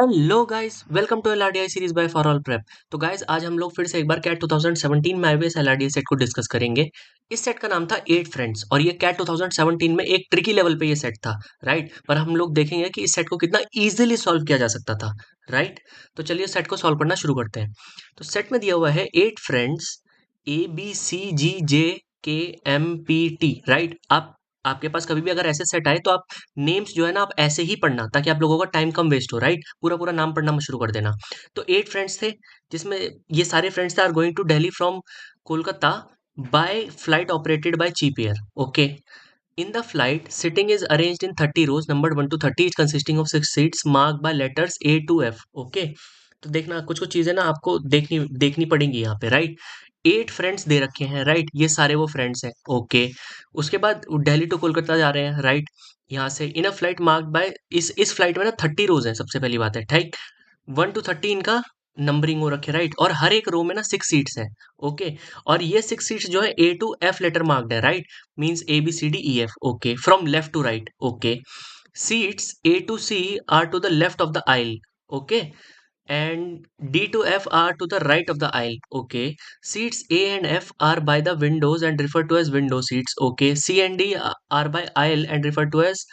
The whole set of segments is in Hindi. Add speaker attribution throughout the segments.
Speaker 1: Hello guys, welcome to LRDI series by for all prep. तो गाइस, आज हम लोग फिर से एक बार कैट 2017 में आईवीएस एलआरडीआई सेट को डिस्कस करेंगे। इस सेट का नाम था एट फ्रेंड्स और ये कैट 2017 में एक ट्रिकी लेवल पे ये सेट था, राइट। पर हम लोग देखेंगे कि इस सेट को कितना इजीली सॉल्व किया जा सकता था, राइट। तो चलिए सेट को सॉल्व करना शुरू करते हैं। तो सेट में दिया हुआ है एट फ्रेंड्स ABCGJKMPT, राइट। आप आपके पास कभी भी अगर ऐसे सेट आए तो आप नेम्स जो है ना आप ऐसे ही पढ़ना, ताकि आप लोगों का टाइम कम वेस्ट हो, राइट। पूरा पूरा नाम पढ़ना मत शुरू कर देना। तो एट फ्रेंड्स थे, जिसमें ये सारे फ्रेंड्स थे are going to Delhi from Kolkata by flight operated by cheap air. Okay. In the flight sitting is arranged in 30 rows number 1 to 30 is consisting of 6 seats marked by letters A to F। Okay. तो देखना कुछ कुछ चीजें ना आपको देखनी देखनी पड़ेंगी यहाँ पे, राइट। एट फ्रेंड्स दे रखे हैं, राइट। ये सारे वो फ्रेंड्स हैं। ओके। उसके बाद दिल्ली टू कोलकाता जा रहे हैं, राइट। यहाँ से इन अ फ्लाइट मार्क्ड बाय इस फ्लाइट में ना 30 रोज है, सबसे पहली बात है, ठीक। 1 to 30 इनका नंबरिंग हो रखे, राइट। और हर एक रो में ना 6 सीट्स हैं। ओके। और ये 6 सीट्स जो है A to F letter marked है, right. Means ABCDEF। Okay, from left to right. Okay. Seats A to C are to the left of the aisle. Okay. and D to F are to the right of the aisle. Okay. Seats A and F are by the windows and referred to as window seats. Okay. C and D are by aisle and referred to as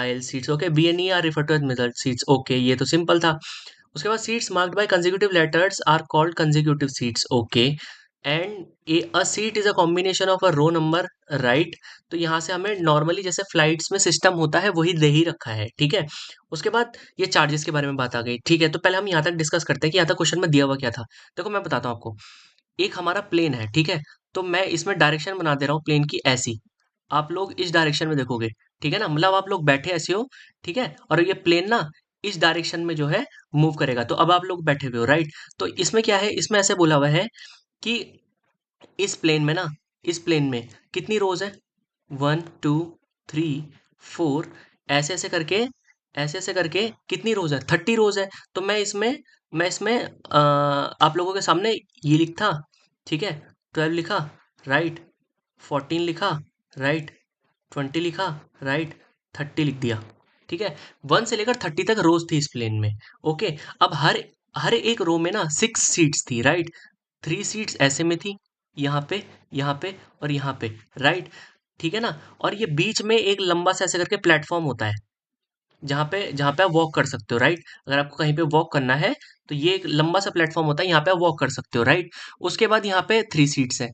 Speaker 1: aisle seats. Okay. B and E are referred to as middle seats. Okay. ये तो सिंपल था। उसके बाद seats marked by consecutive letters are called consecutive seats. Okay. And a seat is a combination of a row number, right. तो यहाँ से हमें नॉर्मली जैसे फ्लाइट्स में सिस्टम होता है वही दे ही रखा है, ठीक है। उसके बाद ये चार्जेस के बारे में बात आ गई, ठीक है। तो पहले हम यहाँ तक डिस्कस करते हैं कि यहाँ तक क्वेश्चन में दिया हुआ क्या था। देखो मैं बताता हूँ आपको। एक हमारा प्लेन है, ठीक है। तो मैं इसमें डायरेक्शन बना दे रहा हूँ प्लेन की ऐसी। आप लोग इस डायरेक्शन में देखोगे, ठीक है ना। मतलब आप लोग बैठे ऐसे हो, ठीक है। और ये प्लेन ना इस डायरेक्शन में जो है मूव करेगा। तो अब आप लोग बैठे हुए हो, राइट। तो इसमें क्या है, इसमें ऐसे बोला हुआ है कि इस प्लेन में ना, इस प्लेन में कितनी रोज है, 1 2 3 4, ऐसे ऐसे करके, ऐसे ऐसे करके कितनी रोज है, 30 रोज है। तो मैं इसमें आप लोगों के सामने ये लिखता, ठीक है। 12 लिखा, राइट। 14 लिखा, राइट। 20 लिखा, राइट। 30 लिख दिया, ठीक है। 1 से लेकर 30 तक रोज थी इस प्लेन में। ओके। अब हर हर एक रो में ना 6 सीट्स थी, राइट। 3 सीट्स ऐसे में थी, यहाँ पे, यहाँ पे और यहाँ पे, राइट। ठीक है ना। और ये बीच में एक लंबा सा ऐसे करके प्लेटफॉर्म होता है, जहाँ पे आप वॉक कर सकते हो, राइट। अगर आपको कहीं पे वॉक करना है तो ये एक लंबा सा प्लेटफॉर्म होता है, यहाँ पे आप वॉक कर सकते हो, राइट। उसके बाद यहाँ पे 3 सीट्स है,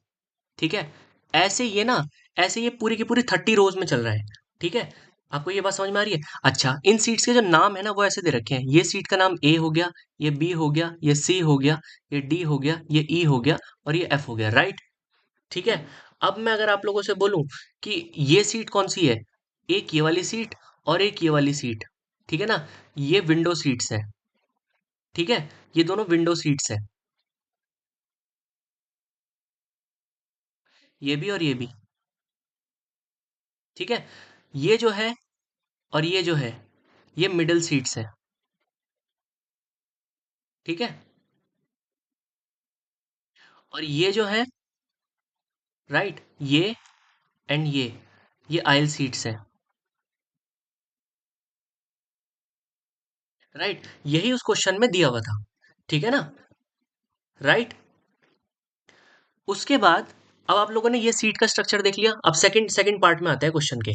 Speaker 1: ठीक है। ऐसे ये ना, ऐसे ये पूरी की पूरी 30 रोज में चल रहा है, ठीक है। आपको ये बात समझ में आ रही है। अच्छा, इन सीट्स के जो नाम है ना वो ऐसे दे रखे हैं। ये सीट का नाम ए हो गया, ये बी हो गया, ये सी हो गया, ये डी हो गया, ये ई हो गया और ये एफ हो गया, राइट। ठीक है। अब मैं अगर आप लोगों से बोलूं कि ये सीट कौन सी है, एक ये वाली सीट और एक ये वाली सीट, ठीक है ना। ये विंडो सीट्स है, ठीक है। ये दोनों विंडो सीट्स है, ये भी और ये भी, ठीक है। ये जो है और ये जो है, ये मिडल सीट्स है, ठीक है। और ये जो है, राइट, ये एंड ये आइल सीट्स है, राइट। यही उस क्वेश्चन में दिया हुआ था, ठीक है ना, राइट। उसके बाद अब आप लोगों ने ये सीट का स्ट्रक्चर देख लिया। अब सेकंड सेकंड पार्ट में आता है क्वेश्चन के,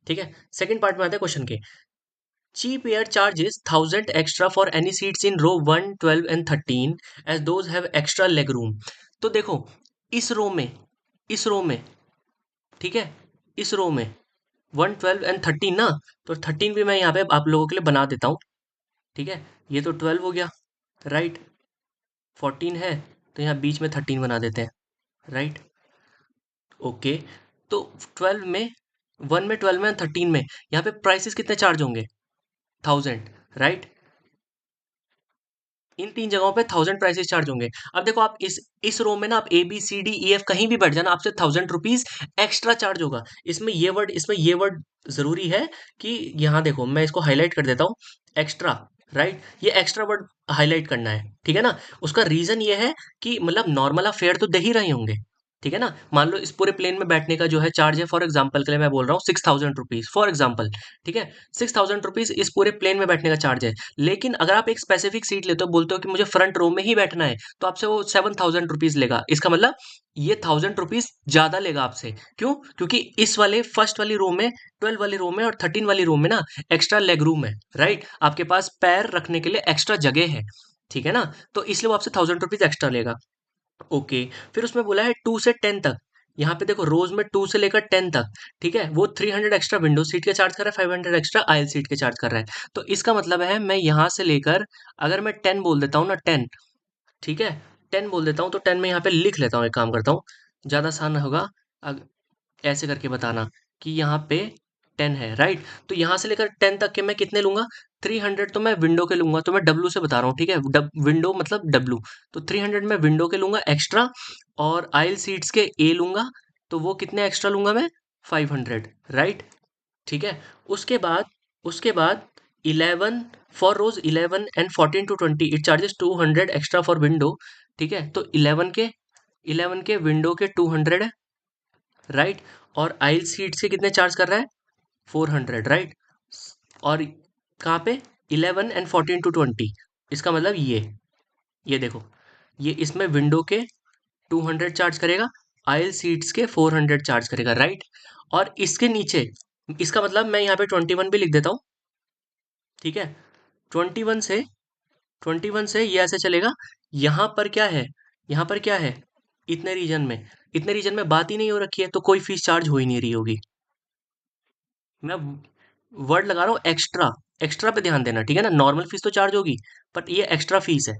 Speaker 1: ठीक है। सेकंड पार्ट में आता है क्वेश्चन के। Cheap air charges 1000 extra for any seats in row 1 12 and 13 as those have extra leg room. तो देखो, इस रो में, इस रो में, ठीक है, इस रो में 1 12 एंड 13 ना। तो 13 भी मैं यहाँ पे आप लोगों के लिए बना देता हूँ, ठीक है। ये तो 12 हो गया, राइट। 14 है, तो यहाँ बीच में 13 बना देते हैं, राइट। ओके। तो 12 में, 1 में, 12 में, 13 में यहाँ पे प्राइसेस कितने चार्ज होंगे, 1000, राइट। इन तीन जगहों पे 1000 प्राइसेस चार्ज होंगे। अब देखो, आप इस रो में ना आप ABCDEF कहीं भी बैठ जाना, आपसे 1000 रुपीज एक्स्ट्रा चार्ज होगा। इसमें ये वर्ड जरूरी है कि यहाँ देखो, मैं इसको हाईलाइट कर देता हूँ, एक्स्ट्रा, राइट। ये एक्स्ट्रा वर्ड हाईलाइट करना है, ठीक है ना। उसका रीजन ये है कि मतलब नॉर्मल आप फेयर तो दे ही रहे होंगे, ठीक है ना। मान लो इस पूरे प्लेन में बैठने का जो है चार्ज है, फॉर एग्जाम्पल के लिए मैं बोल रहा हूँ 6,000 रुपीज फॉर एग्जाम्पल। ठीक है, 6,000 रुपीज इस पूरे प्लेन में बैठने का चार्ज है। लेकिन अगर आप एक स्पेसिफिक सीट लेते हो, बोलते हो कि मुझे फ्रंट रो में ही बैठना है, तो आपसे वो 7,000 रुपीज लेगा। इसका मतलब ये 1,000 रुपीज ज्यादा लेगा आपसे। क्यों? क्योंकि इस वाले फर्स्ट वाली रो में, 12 वाली रो में और 13 वाली रो में ना एक्स्ट्रा लेग रूम है, राइट। आपके पास पैर रखने के लिए एक्स्ट्रा जगह है, ठीक है ना। तो इसलिए वो आपसे 1,000 रुपीज एक्स्ट्रा लेगा। ओके, फिर उसमें बोला है 2 से 10 तक। यहाँ पे देखो रोज में 2 से लेकर 10 तक, ठीक है, वो 300 एक्स्ट्रा विंडो सीट के चार्ज कर रहा है, 500 एक्स्ट्रा आयल सीट के चार्ज कर रहा है। तो इसका मतलब है मैं यहाँ से लेकर, अगर मैं 10 बोल देता हूँ ना, 10, ठीक है, 10 बोल देता हूँ, तो 10 में यहाँ पे लिख लेता हूँ, एक काम करता हूँ, ज्यादा आसान होगा ऐसे करके बताना कि यहाँ पे 10 है, राइट। तो यहाँ से लेकर 10 तक के मैं कितने लूंगा? 300 तो मैं विंडो के लूंगा, तो मैं डब्लू से बता रहा हूँ, ठीक है, विंडो मतलब डब्लू। तो 300 मैं विंडो के लूंगा एक्स्ट्रा, और आइल सीट्स के ए लूंगा, तो वो कितने एक्स्ट्रा लूंगा मैं? 500, राइट। ठीक है, उसके बाद उसके बाद 11 for rows 11 and 14 to 20 it charges 200 extra for window. ठीक है, तो 11 के विंडो के 200 है, राइट। और आइल सीट से कितने चार्ज कर रहा है? 400, राइट। और कहाँ पे? 11 and 14 to 20, इसका मतलब ये देखो, ये इसमें विंडो के 200 चार्ज करेगा, आइल सीट्स के 400 चार्ज करेगा, राइट। और इसके नीचे, इसका मतलब मैं यहाँ पे 21 भी लिख देता हूँ, ठीक है। 21 से ये ऐसे चलेगा। यहाँ पर क्या है? यहाँ पर क्या है? इतने रीजन में बात ही नहीं हो रखी है, तो कोई फीस चार्ज हो ही नहीं रही होगी। मैं वर्ड लगा रहा हूँ एक्स्ट्रा। एक्स्ट्रा पे ध्यान देना, ठीक है ना। नॉर्मल फीस तो चार्ज होगी, बट ये एक्स्ट्रा फीस है,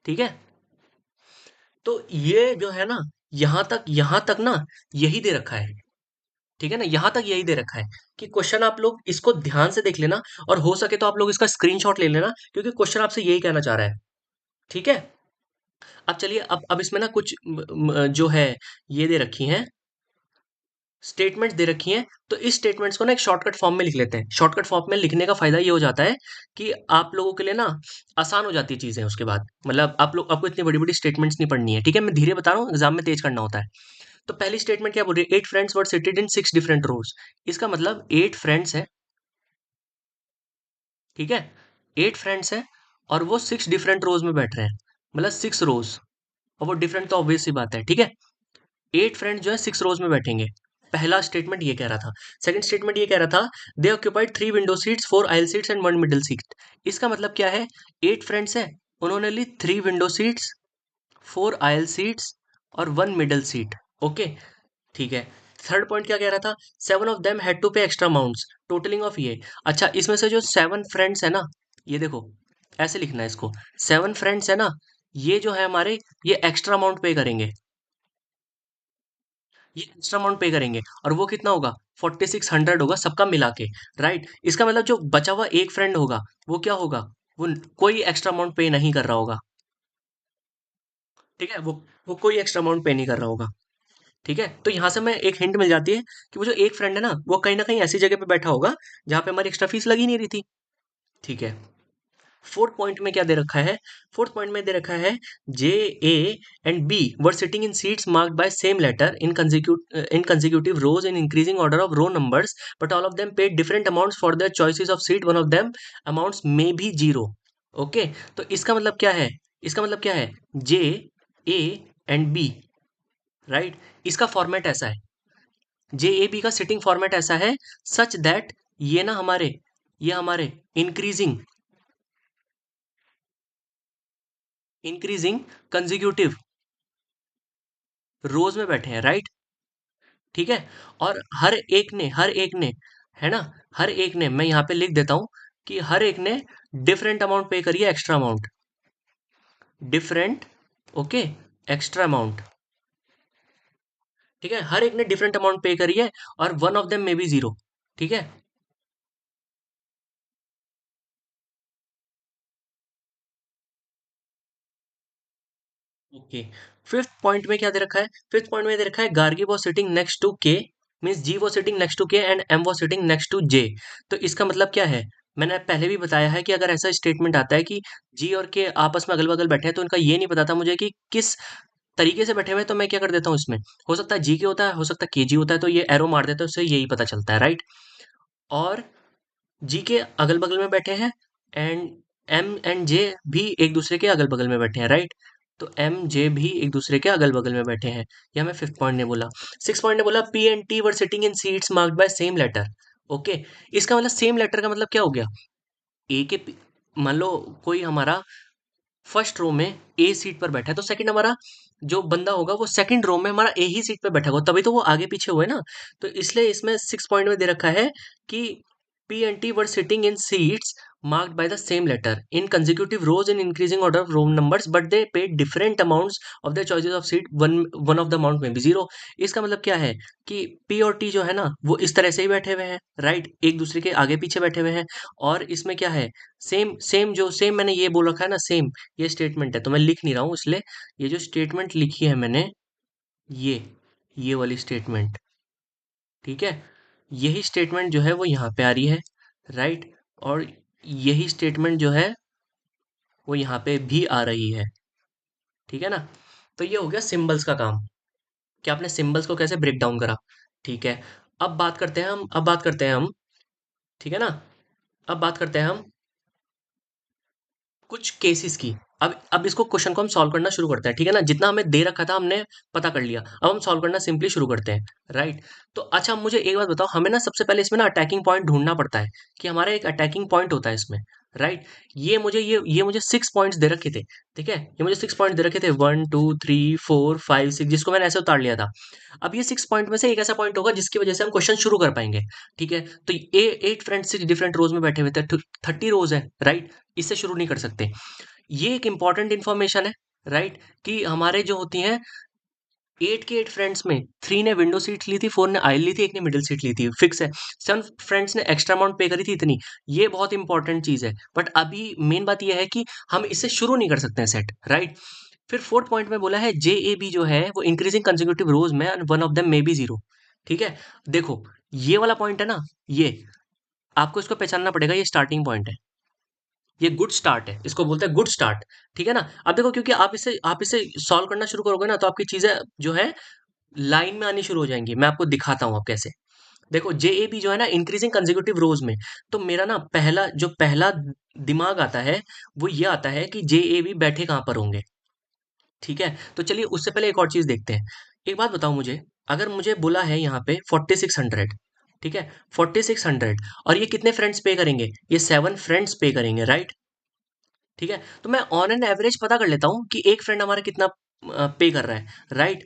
Speaker 1: ठीक है। तो ये जो है ना, यहाँ तक ना यही दे रखा है, ठीक है ना। यहाँ तक यही दे रखा है कि क्वेश्चन आप लोग इसको ध्यान से देख लेना, और हो सके तो आप लोग इसका स्क्रीनशॉट ले लेना, क्योंकि क्वेश्चन आपसे यही कहना चाह रहा है, ठीक है। अब चलिए, अब इसमें ना कुछ जो है ये दे रखी हैं, स्टेटमेंट्स दे रखी हैं। तो इस स्टेटमेंट्स को ना एक शॉर्टकट फॉर्म में लिख लेते हैं। शॉर्टकट फॉर्म में लिखने का फायदा ये हो जाता है कि आप लोगों के लिए ना आसान हो जाती है चीजें उसके बाद। मतलब आपको इतनी बड़ी बड़ी स्टेटमेंट्स नहीं पढ़नी है, ठीक है। मैं धीरे बता रहा हूँ, एग्जाम में तेज करना होता है। तो पहली स्टेटमेंट क्या बोल रही है? 8 friends were seated in 6 different rows. इसका मतलब 8 फ्रेंड्स है, ठीक है। 8 फ्रेंड्स है, और वो 6 डिफरेंट रोज में बैठ रहे हैं, मतलब 6 रोज। और वो डिफरेंट तो ऑब्वियस सी बात है, ठीक है। 8 फ्रेंड्स जो है 6 रोज में बैठेंगे। पहला स्टेटमेंट ये कह रहा था। सेकंड स्टेटमेंट ये कह रहा था, they occupied 3 window seats, 4 aisle seats and 1 middle seat. इसका मतलब क्या है? 8 फ्रेंड्स है, उन्होंने ली 3 विंडो सीट्स, 4 आइल सीट्स और 1 मिडल सीट। ओके, ठीक है। थर्ड पॉइंट क्या कह रहा था? 7 ऑफ देम हैड टू पे एक्स्ट्रा अमाउंट्स, टोटलिंग ऑफ ये। अच्छा, इसमें से जो 7 फ्रेंड्स है ना, ये देखो, ऐसे लिखना है इसको। 7 फ्रेंड्स है ना, ये जो है हमारे, ये एक्स्ट्रा अमाउंट पे करेंगे, ये एक्स्ट्रा अमाउंट पे करेंगे। और वो कितना होगा? 4,600 होगा सबका मिला के, राइट। इसका मतलब जो बचा हुआ एक फ्रेंड होगा, वो क्या होगा? वो कोई एक्स्ट्रा अमाउंट पे नहीं कर रहा होगा, ठीक है। वो कोई एक्स्ट्रा अमाउंट पे नहीं कर रहा होगा, ठीक है। तो यहाँ से हमें एक हिंट मिल जाती है कि वो जो एक फ्रेंड है ना कहीं ऐसी जगह पे बैठा होगा जहाँ पे हमारी एक्स्ट्रा फीस लगी नहीं रही थी, ठीक है। फोर्थ पॉइंट में क्या दे रखा है? फोर्थ पॉइंट में दे रखा है, J, A and B were sitting in seats marked by same letter in consecutive rows in increasing order of row numbers, but all of them paid different amounts for their choices of seat, one of them amounts may be zero. Okay, तो इसका मतलब क्या है? इसका मतलब क्या है? J, A and B, right. इसका फॉर्मेट ऐसा है, जे ए बी का सिटिंग फॉर्मेट ऐसा है, सच दैट ये हमारे इंक्रीजिंग इंक्रीजिंग कंजिक्यूटिव रोज में बैठे हैं, राइट, ठीक है। और हर एक ने है ना, हर एक ने, मैं यहाँ पे लिख देता हूं कि हर एक ने डिफरेंट अमाउंट पे करिए, extra amount, different, okay, extra amount, ठीक है। हर एक ने डिफरेंट अमाउंट पे करिए, और वन ऑफ देम में बी जीरो, ठीक है। ओके, फिफ्थ पॉइंट में क्या दे रखा है? फिफ्थ पॉइंट में दे रखा है, Gargi was sitting next to K, means G was sitting next to K and M was sitting next to J. तो इसका मतलब क्या है? मैंने पहले भी बताया है कि अगर ऐसा स्टेटमेंट आता है कि जी और के आपस में अगल बगल बैठे हैं, तो इनका ये नहीं पता था मुझे कि किस तरीके से बैठे हुए हैं तो मैं क्या कर देता हूँ इसमें, हो सकता है जी के होता है, हो सकता है के जी होता है, तो ये एरो मार देता है, उससे यही पता चलता है, राइट। और जी के अगल बगल में बैठे हैं, एंड एम एंड जे भी एक दूसरे के अगल बगल में बैठे हैं, राइट। तो एम जे भी एक दूसरे के अगल बगल में बैठे हैं। यह हमें फिफ्थ पॉइंट ने बोला। सिक्स पॉइंट ने बोला P and T were sitting in seats marked by same letter. Okay, इसका मतलब सेम लेटर का मतलब क्या हो गया, ए के मान लो कोई हमारा फर्स्ट रो में ए सीट पर बैठा है, तो सेकंड हमारा जो बंदा होगा वो सेकंड रो में हमारा ए ही सीट पे बैठा होगा, तभी तो वो आगे पीछे हुए ना। तो इसलिए इसमें सिक्स पॉइंट में दे रखा है कि P and T were sitting in seats marked by the same letter in consecutive rows in increasing order of row numbers but they paid different amounts of their choices of seat, one of the amount में भी जीरो। इसका मतलब क्या है कि पी और टी जो है ना वो इस तरह से ही बैठे हुए हैं, राइट, एक दूसरे के आगे पीछे बैठे हुए हैं। और इसमें क्या है, सेम सेम जो सेम मैंने ये बोल रखा है ना, सेम ये स्टेटमेंट है, तो मैं लिख नहीं रहा हूँ इसलिए ये जो स्टेटमेंट लिखी है मैंने, ये वाली स्टेटमेंट, ठीक है, यही स्टेटमेंट जो है वो यहाँ पे आ रही है, राइट। और यही स्टेटमेंट जो है वो यहाँ पे भी आ रही है, ठीक है ना। तो ये हो गया सिंबल्स का काम, कि आपने सिंबल्स को कैसे ब्रेक डाउन करा, ठीक है। अब बात करते हैं हम, ठीक है ना, अब बात करते हैं हम कुछ केसेस की। अब इसको क्वेश्चन को हम सॉल्व करना शुरू करते हैं, ठीक है ना। जितना हमें दे रखा था हमने पता कर लिया, अब हम सॉल्व करना सिंपली शुरू करते हैं, राइट। तो अच्छा मुझे एक बात बताओ, हमें ना सबसे पहले इसमें ना अटैकिंग पॉइंट ढूंढना पड़ता है, कि हमारा एक अटैकिंग पॉइंट होता है इसमें, राइट। ये मुझे सिक्स पॉइंट्स दे रखे थे, ठीक है, ये मुझे सिक्स पॉइंट दे रखे थे, 1 2 3 4 5 6, जिसको मैंने ऐसे उतार लिया था। अब ये सिक्स पॉइंट में से एक ऐसा पॉइंट होगा जिसकी वजह से हम क्वेश्चन शुरू कर पाएंगे, ठीक है। तो ए एट फ्रेंड्स सिक्स डिफरेंट रोज में बैठे हुए थे, 30 रोज है, राइट, इससे शुरू नहीं कर सकते। ये एक इंपॉर्टेंट इन्फॉर्मेशन है, राइट, कि हमारे जो होती हैं एट के एट फ्रेंड्स में थ्री ने विंडो सीट ली थी, फोर ने आयल ली थी, एक ने मिडिल सीट ली थी, फिक्स है। सेवन फ्रेंड्स ने एक्स्ट्रा अमाउंट पे करी थी इतनी, ये बहुत इंपॉर्टेंट चीज है। बट अभी मेन बात यह है कि हम इससे शुरू नहीं कर सकते हैं सेट, राइट। फिर फोर्थ पॉइंट में बोला है जे ए बी जो है वो इंक्रीजिंग कंसेक्यूटिव रोज में, one of them may be zero, ठीक है। देखो ये वाला पॉइंट है ना, ये आपको इसको पहचानना पड़ेगा, ये स्टार्टिंग पॉइंट है, ये गुड स्टार्ट है, इसको बोलते हैं गुड स्टार्ट, ठीक है ना। अब देखो क्योंकि आप इसे सॉल्व करना शुरू करोगे ना, तो आपकी चीजें जो है लाइन में आनी शुरू हो जाएंगी। मैं आपको दिखाता हूँ आप कैसे। देखो जे ए बी जो है ना इंक्रीजिंग कंसेक्यूटिव रोज में, तो मेरा ना पहला दिमाग आता है वो ये आता है कि जे ए बी बैठे कहाँ पर होंगे, ठीक है। तो चलिए उससे पहले एक और चीज देखते हैं। एक बात बताओ मुझे, अगर मुझे बोला है यहाँ पे 4600, ठीक है, 4600, और ये कितने फ्रेंड्स पे करेंगे, ये सेवन फ्रेंड्स पे करेंगे, राइट, ठीक है। तो मैं ऑन एन एवरेज पता कर लेता हूँ कि एक फ्रेंड हमारा कितना पे कर रहा है, राइट,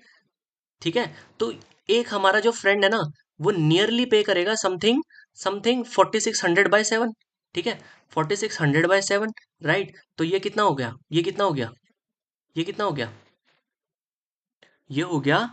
Speaker 1: ठीक है। तो एक हमारा जो फ्रेंड है ना वो नियरली पे करेगा समथिंग समथिंग 4600/7, ठीक है, 4600/7, राइट। तो ये कितना हो गया, ये कितना हो गया, ये कितना हो गया, ये हो गया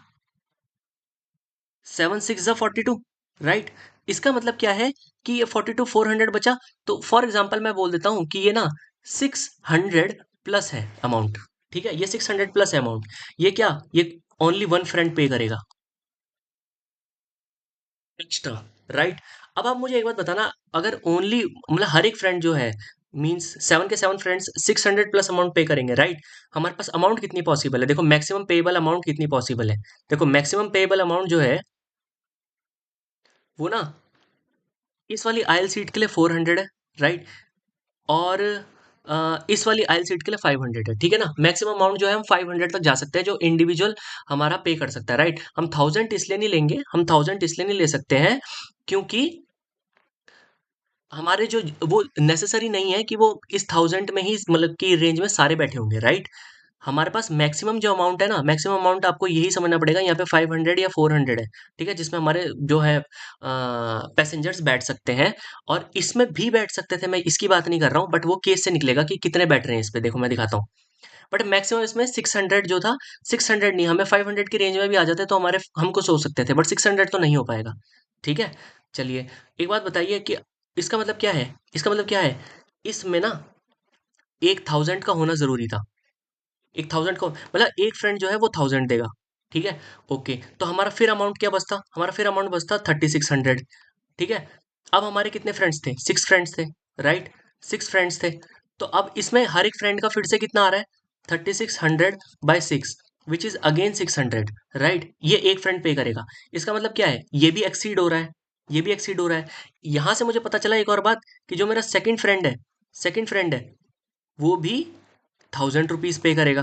Speaker 1: 7 6 42, राइट। इसका मतलब क्या है कि ये 42 400 बचा। तो फॉर एग्जाम्पल मैं बोल देता हूँ कि ये ना 600 प्लस है अमाउंट, ठीक है, ये 600 प्लस है अमाउंट। ये क्या, ये ओनली वन फ्रेंड पे करेगा एक्स्ट्रा, राइट। अब आप मुझे एक बात बताना, अगर ओनली मतलब हर एक फ्रेंड जो है मींस सेवन के सेवन फ्रेंड्स 600 प्लस अमाउंट पे करेंगे, राइट। हमारे पास अमाउंट कितनी पॉसिबल है, देखो मैक्सिमम पेएबल अमाउंट कितनी पॉसिबल है। देखो मैक्सिमम पेएबल अमाउंट जो है वो ना इस वाली आयल सीट के लिए 400 है, राइट। और इस वाली आयल सीट के लिए 500 है, ठीक है ना। मैक्सिमम अमाउंट जो है हम 500 तक जा सकते हैं जो इंडिविजुअल हमारा पे कर सकता है, राइट। हम 1000 इसलिए नहीं लेंगे, हम 1000 इसलिए नहीं ले सकते हैं क्योंकि हमारे जो वो नेसेसरी नहीं है कि वो इस 1000 में ही मतलब की रेंज में सारे बैठे होंगे, राइट। हमारे पास मैक्सिमम जो अमाउंट है ना, मैक्सिमम अमाउंट आपको यही समझना पड़ेगा, यहाँ पे 500 या 400 है, ठीक है, जिसमें हमारे जो है पैसेंजर्स बैठ सकते हैं। और इसमें भी बैठ सकते थे, मैं इसकी बात नहीं कर रहा हूँ, बट वो केस से निकलेगा कि कितने बैठ रहे हैं इस पे, देखो मैं दिखाता हूँ। बट मैक्सिमम इसमें 600 जो था, 600 नहीं, हमें 500 की रेंज में भी आ जाते तो हमारे हमको सोच सकते थे, बट 600 तो नहीं हो पाएगा, ठीक है। चलिए एक बात बताइए कि इसका मतलब क्या है, इसका मतलब क्या है, इसमें ना 1000 का होना जरूरी था। 1000 का मतलब एक फ्रेंड जो है वो 1000 देगा, ठीक है। ओके, तो हमारा फिर अमाउंट क्या बचता, हमारा फिर अमाउंट बचता 3600, ठीक है। अब हमारे कितने फ्रेंड्स थे, सिक्स फ्रेंड्स थे, राइट, सिक्स फ्रेंड्स थे। तो अब इसमें हर एक फ्रेंड का फिर से कितना आ रहा है, 3600/6, विच इज अगेन 600, राइट? ये एक फ्रेंड पे करेगा। इसका मतलब क्या है, ये भी एक्सीड हो रहा है, ये भी एक्सीड हो रहा है। यहां से मुझे पता चला एक और बात, कि जो मेरा सेकंड फ्रेंड है वो भी 1000 रुपीज पे करेगा,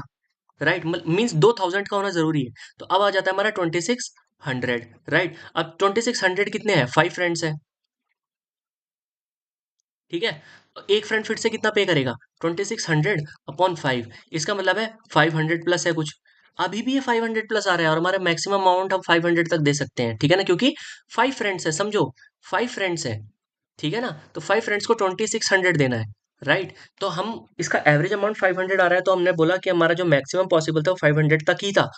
Speaker 1: राइट? मीन्स 2000 का होना जरूरी है। तो अब आ जाता है हमारा 2600, राइट? अब 2600 कितने हैं, 5 फ्रेंड्स है, ठीक है? तो एक फ्रेंड फिर से कितना पे करेगा, 2600/5। इसका मतलब है 500 प्लस है कुछ। अभी भी ये 500 प्लस आ रहा है, और हमारा मैक्सिमम अमाउंट हम 500 तक दे सकते हैं, ठीक है ना? क्योंकि 5 फ्रेंड्स है, समझो, 5 फ्रेंड्स है, ठीक है ना? तो 5 फ्रेंड्स को 2600 देना है, राइट? तो हम, इसका एवरेज अमाउंट 500 आ रहा है, तो हमने बोला कि हमारा जो मैक्सिमम पॉसिबल था वो 500 तक ही था।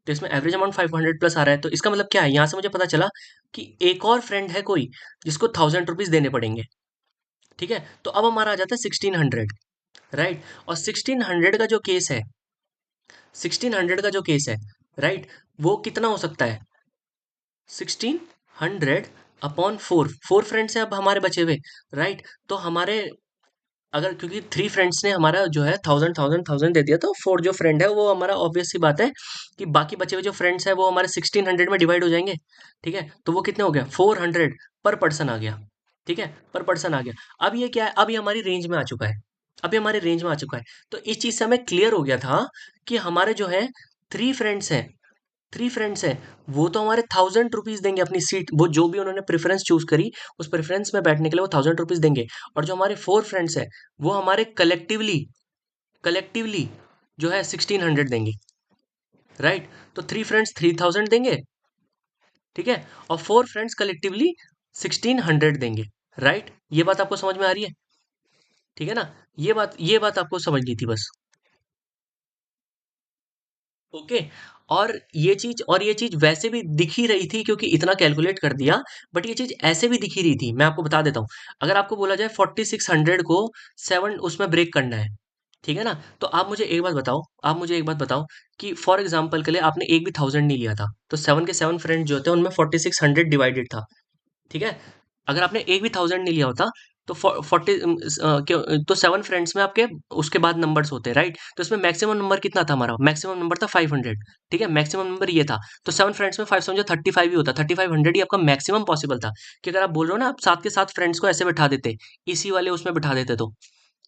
Speaker 1: तो इसमें एवरेज अमाउंट 500 प्लस आ रहा है, तो इसका मतलब क्या है, यहाँ से मुझे पता चला कि एक और फ्रेंड है कोई जिसको 1000 रुपीज देने पड़ेंगे, ठीक है? तो अब हमारा आ जाता है 1600, राइट? और 1600 का जो केस है, राइट, वो कितना हो सकता है, 1600/4। 4 फ्रेंड्स हैं अब हमारे बचे हुए, राइट? तो हमारे, अगर, क्योंकि 3 फ्रेंड्स ने हमारा जो है 1000 दे दिया, तो 4 जो फ्रेंड है वो हमारा, ऑब्वियस सी बात है कि बाकी बचे हुए जो फ्रेंड्स है वो हमारे 1600 में डिवाइड हो जाएंगे, ठीक है? तो वो कितने हो गया, 400 पर पर्सन आ गया, ठीक है? पर पर्सन आ गया। अब ये क्या है, अब ये हमारी रेंज में आ चुका है, अब ये हमारे रेंज में आ चुका है। तो इस चीज से हमें क्लियर हो गया था कि हमारे जो है 3 फ्रेंड्स हैं, वो तो हमारे 1000 रुपीज देंगे अपनी सीट, वो जो भी उन्होंने प्रेफरेंस चूज करी, उस प्रेफरेंस में बैठने के लिए वो 1000 रुपीज देंगे। और जो हमारे 4 फ्रेंड्स है, वो हमारे कलेक्टिवली कलेक्टिवली जो है 1600 देंगे, राइट? तो 3 फ्रेंड्स 3000 देंगे, ठीक है? और 4 फ्रेंड्स कलेक्टिवली 1600 देंगे, राइट? ये बात आपको समझ में आ रही है, ठीक है ना? ये बात आपको समझनी थी बस। ओके। और ये चीज वैसे भी दिख ही रही थी, क्योंकि इतना कैलकुलेट कर दिया। बट ये चीज ऐसे भी दिख ही रही थी, मैं आपको बता देता हूँ। अगर आपको बोला जाए 4600 को 7 उसमें ब्रेक करना है, ठीक है ना? तो आप मुझे एक बात बताओ कि फॉर एग्जाम्पल के लिए आपने एक भी 1000 नहीं लिया था, तो 7 के 7 फ्रेंड जो थे उनमें 4600 डिवाइडेड था, ठीक है? अगर आपने एक भी 1000 नहीं लिया होता, तो 7 फ्रेंड्स में आपके उसके बाद नंबर्स होते, राइट? तो इसमें मैक्सिमम नंबर कितना था, हमारा मैक्सिमम नंबर था 500, ठीक है? मैक्सिमम नंबर ये था। तो 7 फ्रेंड्स में 5 समझो 35 ही होता, 3500 ही आपका मैक्सिमम पॉसिबल था। कि अगर आप बोल रहे हो ना, आप साथ के साथ फ्रेंड्स को ऐसे बैठा देते, इसी वाले उसमें बैठा देते, तो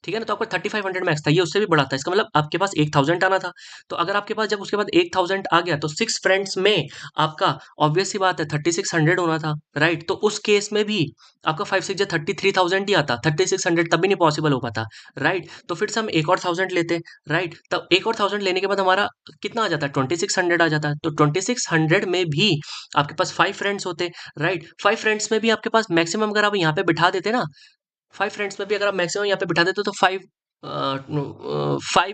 Speaker 1: ठीक है ना? तो आपका 3500 मैक्स था, ये उससे भी बड़ा था। इसका मतलब आपके पास 1000 आना था। तो अगर आपके पास जब उसके बाद 1000 आ गया, तो 6 फ्रेंड्स में आपका, ऑब्वियस सी बात है, 3600 होना था, राइट? तो उस केस में भी आपका 5 6 33,000 ही आता, 3600 तब भी नहीं पॉसिबल हो पाता, राइट? तो फिर से हम एक और 1000 लेते, राइट? तब एक और 1000 लेने के बाद हमारा कितना आ जाता है, 2600 आ जाता है। तो 2600 में भी आपके पास 5 फ्रेंड्स होते, राइट? 5 फ्रेंड्स में भी आपके पास मैक्सिमम, अगर आप यहाँ पे बिठा देते ना, 5 फ्रेंड्स में भी अगर आप मैक्सिमम यहाँ पे बिठा देते, तो 5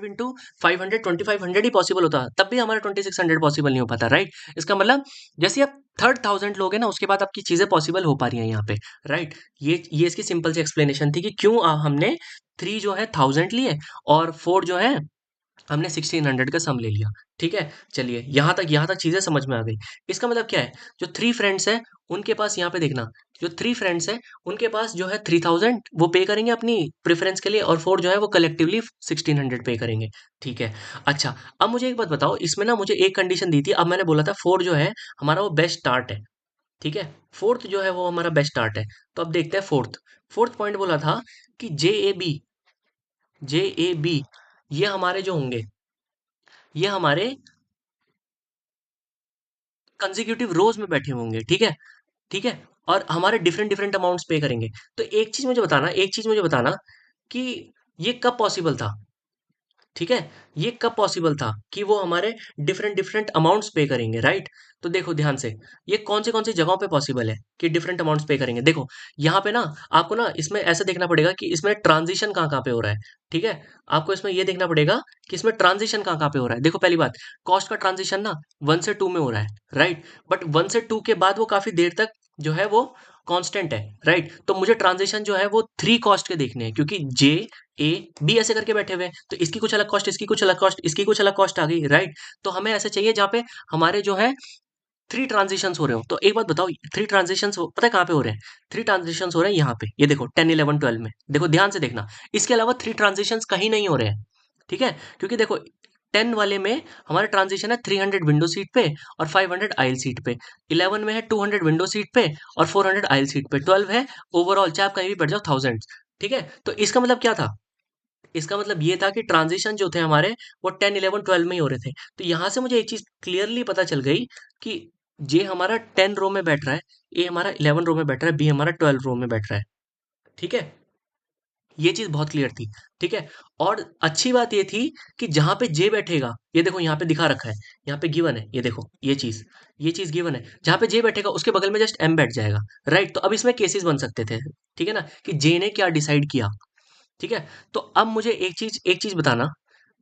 Speaker 1: इंटू 500 2500 ही पॉसिबल होता, तब भी हमारा 2600 पॉसिबल नहीं हो पाता, राइट? इसका मतलब, जैसे आप थर्ड 1000 लोगे ना, उसके बाद आपकी चीजें पॉसिबल हो पा रही हैं यहाँ पे, राइट? ये इसकी सिंपल सी एक्सप्लेनेशन थी कि क्यों हमने 3 जो है 1000 लिए, और 4 जो है हमने 1600 का सम ले लिया, ठीक है? चलिए, यहाँ तक चीजें समझ में आ गई। इसका मतलब क्या है, जो 3 फ्रेंड्स है, उनके पास, यहाँ पे देखना, जो 3 फ्रेंड्स है, उनके पास जो है 3000 वो पे करेंगे अपनी प्रेफरेंस के लिए, और 4 जो है वो कलेक्टिवली 1600 पे करेंगे, ठीक है? अच्छा, अब मुझे एक बात बताओ, इसमें ना मुझे एक कंडीशन दी थी। अब मैंने बोला था 4 जो है हमारा वो बेस्ट स्टार्ट है, ठीक है? फोर्थ जो है वो हमारा बेस्ट स्टार्ट है। तो अब देखते हैं फोर्थ। फोर्थ पॉइंट बोला था कि जे ए बी ये हमारे जो होंगे, ये हमारे कंसेक्यूटिव रोज में बैठे होंगे, ठीक है? ठीक है? और हमारे डिफरेंट डिफरेंट अमाउंट्स पे करेंगे। तो एक चीज मुझे बताना कि ये कब पॉसिबल था, ठीक है? ये कब पॉसिबल था कि वो हमारे डिफरेंट डिफरेंट अमाउंट्स पे करेंगे, राइट? तो देखो ध्यान से, ये कौन सी जगहों पे पॉसिबल है कि डिफरेंट अमाउंट्स पे करेंगे। देखो, यहाँ पे ना आपको ना इसमें ऐसा देखना पड़ेगा कि इसमें ट्रांजिशन कहाँ कहाँ पे हो रहा है, ठीक है? आपको इसमें ये देखना पड़ेगा कि इसमें ट्रांजिशन कहाँ कहाँ पे हो रहा है। देखो, पहली बात, कॉस्ट का ट्रांजिशन ना 1 से 2 में हो रहा है, राइट? बट 1 से 2 के बाद वो काफी देर तक जो है वो कांस्टेंट है, राइट? तो मुझे ट्रांजिशन जो है वो 3 कॉस्ट के देखने हैं, क्योंकि जे ए बी ऐसे करके बैठे हुए हैं, तो इसकी कुछ अलग कॉस्ट, इसकी कुछ अलग कॉस्ट, इसकी कुछ अलग कॉस्ट आ गई, राइट? तो हमें ऐसे चाहिए जहाँ पे हमारे जो है 3 ट्रांजिशंस हो रहे हो। तो एक बात बताओ, 3 ट्रांजिशंस पता है कहाँ पे हो रहे हैं? 3 ट्रांजिशंस हो रहे हैं यहाँ पे, ये देखो 10 11 12 में। देखो ध्यान से देखना, इसके अलावा 3 ट्रांजिशंस कहीं नहीं हो रहे हैं, ठीक है? क्योंकि देखो, 10 वाले में हमारा ट्रांजिशन है 300 विंडो सीट पे और 500 आइल सीट पे। 11 में है 200 विंडो सीट पे और 400 आइल सीट पे। 12 है ओवरऑल, चाहे आप कहीं भी बैठ जाओ, 1000। ठीक है, तो इसका मतलब क्या था? इसका मतलब ये था कि ट्रांजिशन जो थे हमारे वो 10, 11, 12 में ही हो रहे थे। तो यहाँ से मुझे एक चीज क्लियरली पता चल गई कि जे हमारा 10 रो में बैठ रहा है, ए हमारा 11 रो में बैठ रहा है, बी हमारा 12 रो में बैठ रहा है। ठीक है, ये चीज बहुत क्लियर थी। ठीक है, और अच्छी बात ये थी कि जहां पे जे बैठेगा, ये देखो यहाँ पे दिखा रखा है, यहाँ पे गिवन है, ये देखो ये चीज गिवन है, जहां पे जे बैठेगा उसके बगल में जस्ट एम बैठ जाएगा। राइट, तो अब इसमें केसेस बन सकते थे। ठीक है ना, कि जे ने क्या डिसाइड किया। ठीक है, तो अब मुझे एक चीज बताना।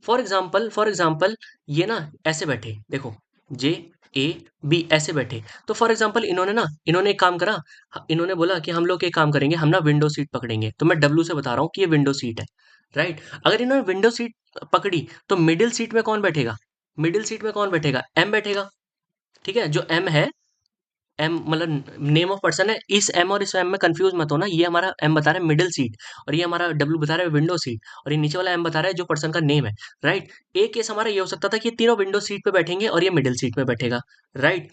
Speaker 1: फॉर एग्जाम्पल ये ना ऐसे बैठे, देखो जे ए बी ऐसे बैठे। तो फॉर एग्जाम्पल इन्होंने एक काम करा, इन्होंने बोला कि हम लोग एक काम करेंगे, हम ना विंडो सीट पकड़ेंगे। तो मैं डब्ल्यू से बता रहा हूँ कि ये विंडो सीट है। राइट, अगर इन्होंने विंडो सीट पकड़ी तो मिडिल सीट में कौन बैठेगा? मिडिल सीट में कौन बैठेगा? एम बैठेगा। ठीक है, जो एम है, एम मतलब नेम ऑफ पर्सन है। इस एम और इस एम में कंफ्यूज मत होना, ये हमारा एम बता रहा है मिडिल सीट, और ये हमारा डब्ल्यू बता रहा है विंडो सीट, और ये नीचे वाला एम बता रहा है जो पर्सन का नेम है। राइट, एक केस हमारा ये हो सकता था कि ये तीनों विंडो सीट पे बैठेंगे और ये मिडिल सीट में बैठेगा। राइट,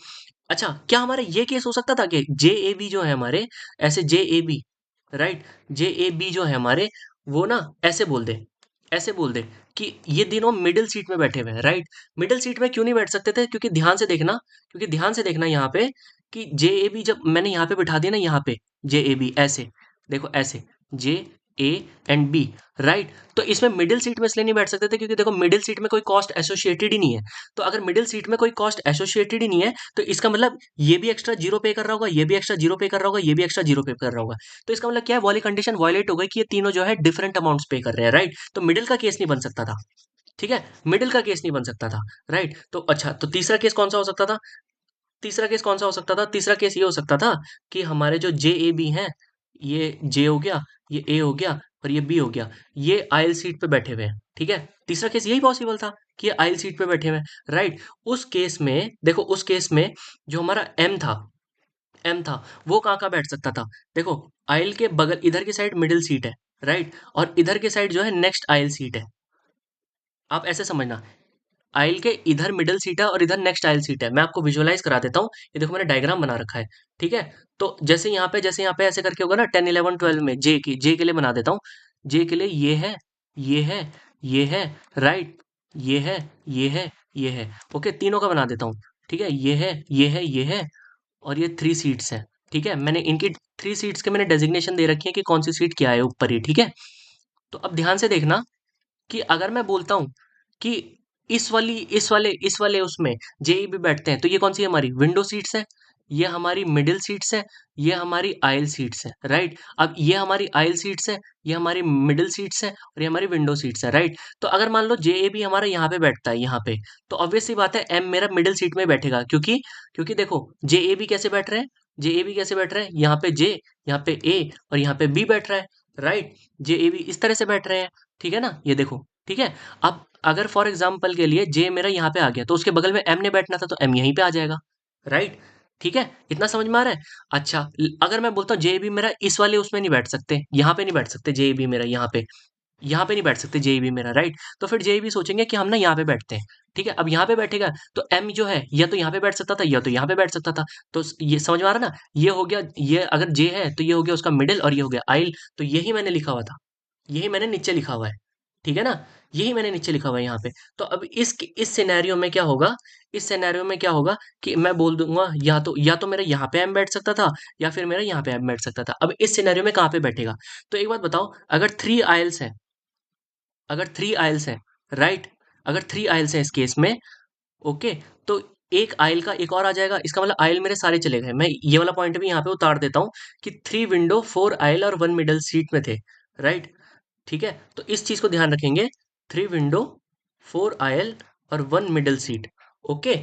Speaker 1: अच्छा क्या हमारा ये केस हो सकता था कि जे ए बी जो है हमारे, ऐसे J A B, right, J A B जो है हमारे, वो ना ऐसे बोल दे कि ये तीनों मिडिल सीट में बैठे हुए हैं। राइट, मिडिल सीट में क्यों नहीं बैठ सकते थे? क्योंकि ध्यान से देखना यहाँ पे कि जे ए बी जब मैंने यहाँ पे बिठा दिया ना, यहाँ पे जे ए बी ऐसे, देखो ऐसे J A and B. Right, तो इसमें मिडिल सीट में इसलिए नहीं बैठ सकते थे क्योंकि देखो मिडिल सीट में कोई कॉस्ट एसोसिएटेड ही नहीं है। तो अगर मिडिल सीट में कोई कॉस्ट एसोसिएटेड ही नहीं है, तो इसका मतलब ये भी एक्स्ट्रा जीरो पे कर रहा होगा, ये भी एक्स्ट्रा जीरो पे कर रहा होगा, ये भी एक्स्ट्रा जीरो पे कर रहा होगा। तो इसका मतलब क्या है? वाली कंडीशन वायलेट हो गई कि ये तीनों जो है डिफरेंट अमाउंट्स पे कर रहे हैं। राइट, तो मिडिल का केस नहीं बन सकता था। ठीक है, मिडिल का केस नहीं बन सकता था। राइट, तो अच्छा, तो तीसरा केस कौन सा हो सकता था? तीसरा केस ये हो सकता था कि हमारे जो जे ए बी हैं, ये जे हो गया, ये ए हो गया और ये बी हो गया, ये आयल सीट पे बैठे हुए हैं। ठीक है, तीसरा केस यही पॉसिबल था कि ये आयल सीट पे बैठे हुए हैं। राइट, उस केस में देखो, उस केस में जो हमारा एम था वो कहाँ बैठ सकता था? देखो, आयल के बगल इधर की साइड मिडिल सीट है। राइट, और इधर की साइड जो है नेक्स्ट आयल सीट है। आप ऐसे समझना, आइल के इधर मिडल सीट है और इधर नेक्स्ट आइल सीट है। मैं आपको विजुअलाइज करा देता हूँ, ये देखो मैंने डायग्राम बना रखा है। ठीक है, तो जैसे यहाँ पे ऐसे करके होगा ना, 10, 11, 12 में जे के लिए बना देता हूँ। जे के लिए ये है, ये है, राइट, ये है, ये है, ये है। ओके, तीनों का बना देता हूँ। ठीक है, ये है और ये 3 सीट्स हैं। ठीक है, मैंने इनकी 3 सीट्स के मैंने डेजिग्नेशन दे रखी है कि कौन सी सीट क्या है ऊपर ही। ठीक है, तो अब ध्यान से देखना कि अगर मैं बोलता हूँ कि इस वाले उसमें जेई भी बैठते हैं, तो ये कौन सी हमारी विंडो सीट्स है, ये हमारी मिडिल सीट्स है, ये हमारी आयल सीट्स है। राइट, अब ये हमारी आयल सीट्स है, ये हमारी मिडिल सीट्स है और ये हमारी विंडो सीट्स है। राइट, तो अगर मान लो जे भी हमारा यहाँ पे बैठता है, यहाँ पे, तो ऑब्वियस सी बात है एम मेरा मिडिल सीट में बैठेगा, क्योंकि क्योंकि देखो जे भी कैसे बैठ रहे हैं, यहाँ पे जे, यहाँ पे ए और यहाँ पे बी बैठ रहा है। राइट, जे भी इस तरह से बैठ रहे हैं। ठीक है ना, ये देखो। ठीक है, अब अगर फॉर एग्जाम्पल के लिए जे मेरा यहाँ पे आ गया, तो उसके बगल में एम ने बैठना था, तो एम यहीं पे आ जाएगा। राइट, ठीक है, इतना समझ में आ रहा है? अच्छा, अगर मैं बोलता हूँ जे भी मेरा इस वाले उसमें नहीं बैठ सकते, यहाँ पे नहीं बैठ सकते जे भी मेरा, यहाँ पे नहीं बैठ सकते जे भी मेरा। राइट, तो फिर जे भी सोचेंगे कि हम ना यहाँ पे बैठते हैं। ठीक है, अब यहाँ पे बैठेगा तो एम जो है या तो यहाँ पे बैठ सकता था या तो यहाँ पे बैठ सकता था। तो ये समझ में आ रहा ना, ये हो गया, ये अगर जे है तो ये हो गया उसका मिडिल और ये हो गया आइल। तो यही मैंने लिखा हुआ था, यही मैंने नीचे लिखा हुआ है। ठीक है ना, यही मैंने नीचे लिखा हुआ है यहाँ पे। तो अब इस सिनेरियो में क्या होगा, कि मैं बोल दूंगा या तो मेरा यहाँ पे एम बैठ सकता था या फिर मेरा यहाँ पे एम बैठ सकता था। अब इस सिनेरियो में कहाँ पे बैठेगा? तो एक बात बताओ, अगर थ्री आइल्स है, राइट, अगर थ्री आइल्स है इस केस में, ओके, तो एक आइल का एक और आ जाएगा, इसका मतलब आइल मेरे सारे चले गए। मैं ये वाला पॉइंट भी यहाँ पे उतार देता हूँ कि 3 विंडो 4 आइल और 1 मिडल सीट में थे। राइट, ठीक है, तो इस चीज को ध्यान रखेंगे, 3 विंडो 4 आयल और 1 मिडल सीट। ओके,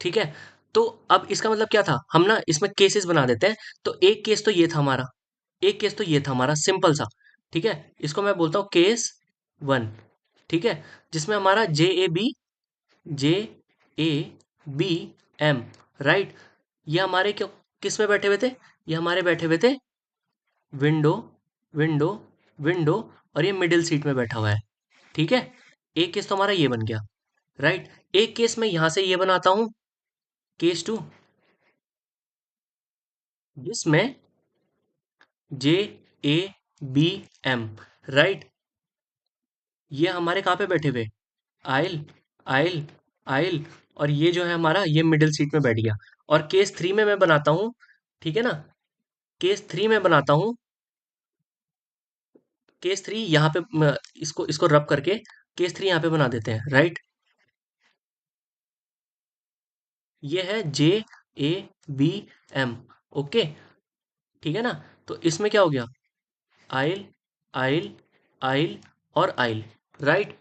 Speaker 1: ठीक है, तो अब इसका मतलब क्या था, हम ना इसमें केसेस बना देते हैं। तो एक केस तो ये था हमारा सिंपल सा। ठीक है, इसको मैं बोलता हूँ केस 1। ठीक है, जिसमें हमारा जे ए बी एम, राइट, ये हमारे क्यों किस में बैठे हुए थे? ये हमारे बैठे हुए थे विंडो, विंडो, विंडो, और ये मिडिल सीट में बैठा हुआ है। ठीक है, एक केस तो हमारा ये बन गया, राइट। एक केस में यहां से ये बनाता हूं, केस टू, जिसमें जे ए बी एम, राइट, ये हमारे कहाँ पे बैठे हुए, आइल, आइल, आइल, और ये जो है हमारा ये मिडिल सीट में बैठ गया। और केस थ्री में मैं बनाता हूँ, ठीक है ना, केस थ्री में बनाता हूँ, केस थ्री यहाँ पे इसको इसको रब करके केस थ्री यहाँ पे बना देते हैं, राइट। ये है J A B M, okay, ठीक है ना। तो इसमें क्या हो गया, आइल, आइल, आइल और आइल, राइट।